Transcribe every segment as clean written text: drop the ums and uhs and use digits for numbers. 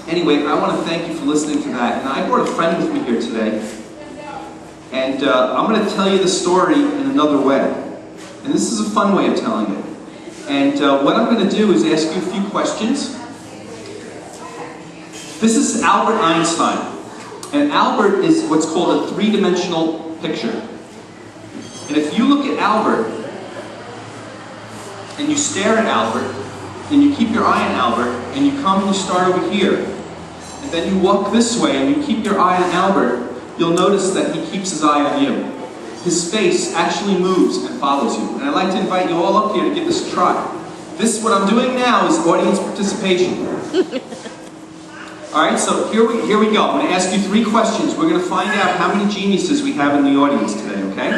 Anyway, I want to thank you for listening to that. And I brought a friend with me here today. And I'm going to tell you the story in another way. And this is a fun way of telling it. And what I'm going to do is ask you a few questions. This is Albert Einstein. And Albert is what's called a three-dimensional picture. And if you look at Albert, and you stare at Albert, and you keep your eye on Albert, and you come and you start over here, and then you walk this way and you keep your eye on Albert, you'll notice that he keeps his eye on you. His face actually moves and follows you. And I'd like to invite you all up here to give this a try. What I'm doing now is audience participation. Alright, so here we go. I'm going to ask you 3 questions. We're going to find out how many geniuses we have in the audience today, okay?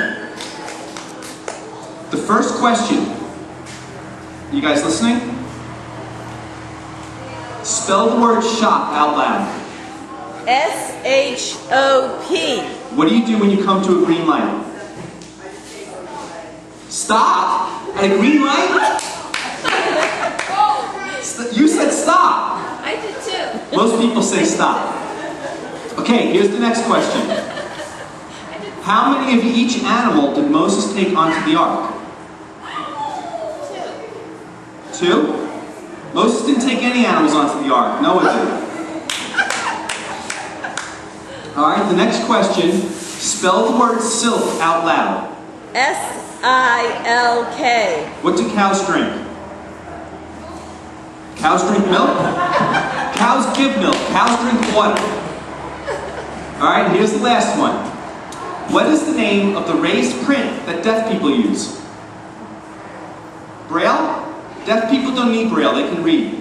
The first question. You guys listening? Spell the word shop out loud. S-H-O-P. What do you do when you come to a green light? Stop? At a green light? You said stop. I did too. Most people say stop. Okay, here's the next question. How many of each animal did Moses take onto the ark? 2. 2? Moses didn't take any animals onto the ark. Noah did. Alright, the next question. Spell the word silk out loud. S-I-L-K. What do cows drink? Cows drink milk? Cows give milk. Cows drink water. Alright, here's the last one. What is the name of the raised print that deaf people use? Braille? Deaf people don't need Braille, they can read.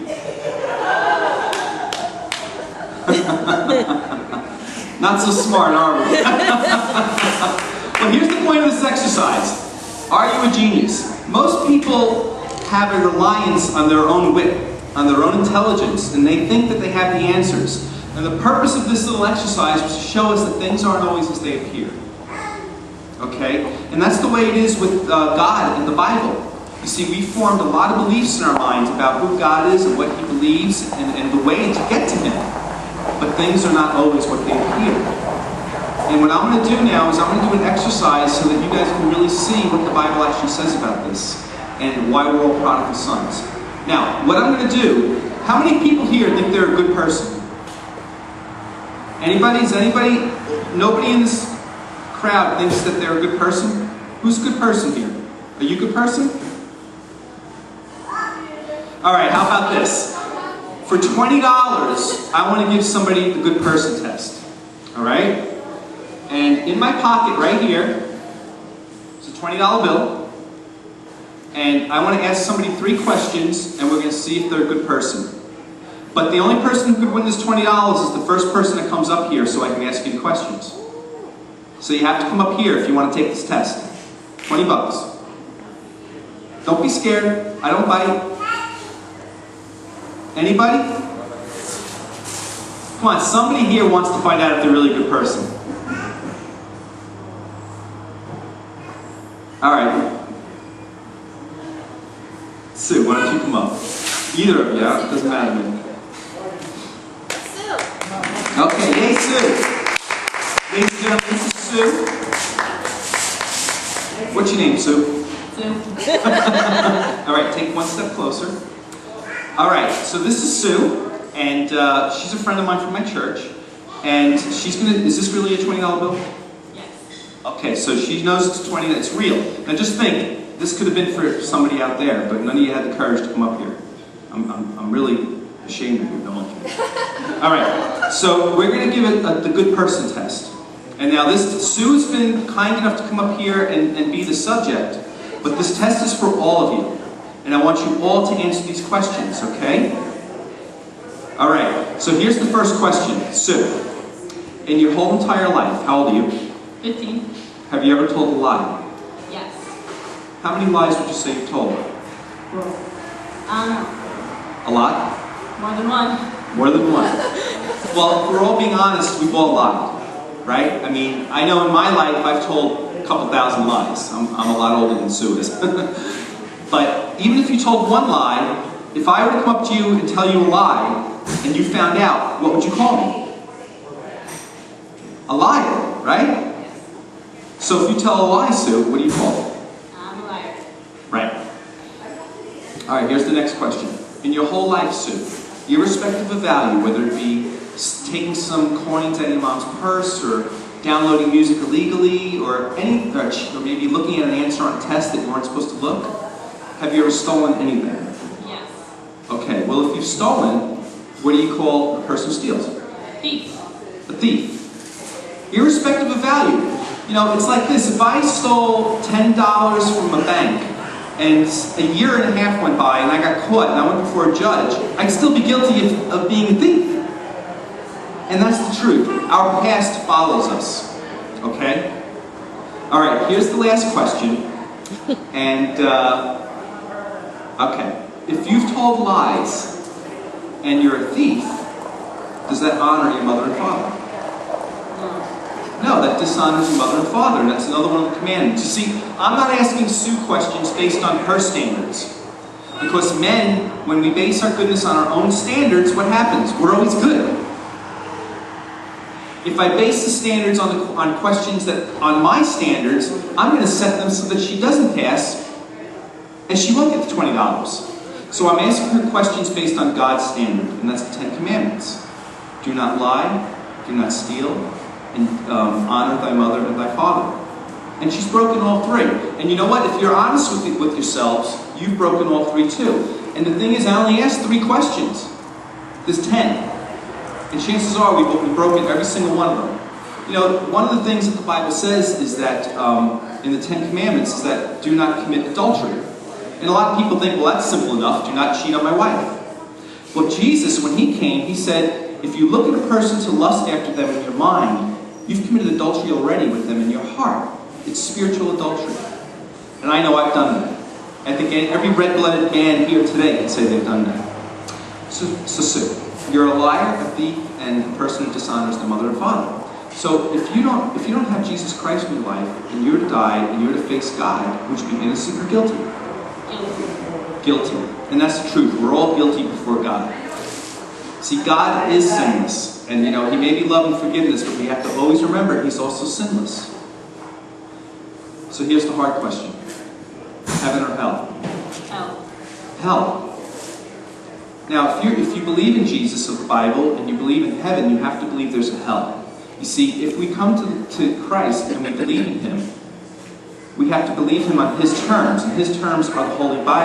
Not so smart, are we? Well, here's the point of this exercise. Are you a genius? Most people have a reliance on their own wit, on their own intelligence, and they think that they have the answers. And the purpose of this little exercise was to show us that things aren't always as they appear. Okay? And that's the way it is with God in the Bible. You see, we formed a lot of beliefs in our minds about who God is and what He believes and the way to get to Him. But things are not always what they appear. And what I'm going to do now is I'm going to do an exercise so that you guys can really see what the Bible actually says about this and why we're all prodigal sons. Now, what I'm going to do, how many people here think they're a good person? Anybody? Is anybody? Nobody in this crowd thinks that they're a good person? Who's a good person here? Are you a good person? Alright, how about this? For $20, I want to give somebody the good person test. Alright? And in my pocket right here is a $20 bill. And I want to ask somebody 3 questions, and we're going to see if they're a good person. But the only person who could win this $20 is the first person that comes up here so I can ask you the questions. So you have to come up here if you want to take this test. $20. Don't be scared. I don't bite. Anybody? Come on, somebody here wants to find out if they're a really good person. Alright. Sue, why don't you come up? Either of you, it doesn't matter to me. Sue. Okay, hey Sue. Ladies and gentlemen, this is Sue. What's your name, Sue? Sue. Alright, take one step closer. Alright, so this is Sue, and she's a friend of mine from my church, and she's gonna, is this really a $20 bill? Yes. Okay, so she knows it's 20, it's real. Now just think, this could have been for somebody out there, but none of you had the courage to come up here. I'm really ashamed of you, no one can. Alright, so we're gonna give it the good person test. And now Sue's been kind enough to come up here and be the subject, but this test is for all of you. And I want you all to answer these questions, okay? Alright, so here's the first question. Sue, in your whole entire life, how old are you? 15. Have you ever told a lie? Yes. How many lies would you say you've told? I don't know. A lot? More than one. More than one. Well, if we're all being honest, we've all lied, right? I mean, I know in my life I've told a couple thousand lies. I'm a lot older than Sue is. But even if you told one lie, If I were to come up to you and tell you a lie, and you found out, what would you call me? A liar, right? So if you tell a lie, Sue, what do you call it? I'm a liar. Right. All right, here's the next question. In your whole life, Sue, irrespective of value, whether it be taking some coins out of your mom's purse, or downloading music illegally, or maybe looking at an answer on a test that you weren't supposed to look, have you ever stolen anything? Yes. Okay, well if you've stolen, what do you call a person who steals? Thief. A thief. Irrespective of value. You know, it's like this. If I stole $10 from a bank, and a year and a half went by, and I got caught, and I went before a judge, I'd still be guilty of being a thief. And that's the truth. Our past follows us. Okay? Alright, here's the last question. And, okay. If you've told lies, and you're a thief, does that honor your mother and father? No, that dishonors your mother and father, and that's another one of the commandments. You see, I'm not asking Sue questions based on her standards. Because men, when we base our goodness on our own standards, what happens? We're always good. If I base the standards on questions on my standards, I'm going to set them so that she doesn't pass, and she won't get the $20. So I'm asking her questions based on God's standard, and that's the 10 Commandments. Do not lie, do not steal, and honor thy mother and thy father. And she's broken all three. And you know what? If you're honest with yourselves, you've broken all three too. And the thing is, I only asked 3 questions. There's 10. And chances are we've broken every single one of them. You know, one of the things that the Bible says is that, in the 10 Commandments, is that do not commit adultery. And a lot of people think, well, that's simple enough. Do not cheat on my wife. Well, Jesus, when he came, he said, if you look at a person to lust after them in your mind, you've committed adultery already with them in your heart. It's spiritual adultery. And I know I've done that. I think every red-blooded man here today can say they've done that. So Sue, you're a liar, a thief, and a person who dishonors their mother and father. So if you don't have Jesus Christ in your life, and you're to die, and you're to face God, would you be innocent or guilty? Guilty. Guilty. And that's the truth. We're all guilty before God. See, God is sinless. And, you know, he may be love and forgiveness, but we have to always remember he's also sinless. So here's the hard question. Heaven or hell? Hell. Hell. Now, if you believe in Jesus of the Bible, and you believe in heaven, you have to believe there's a hell. You see, if we come to Christ and we believe in him, we have to believe him on his terms, and his terms are the Holy Bible.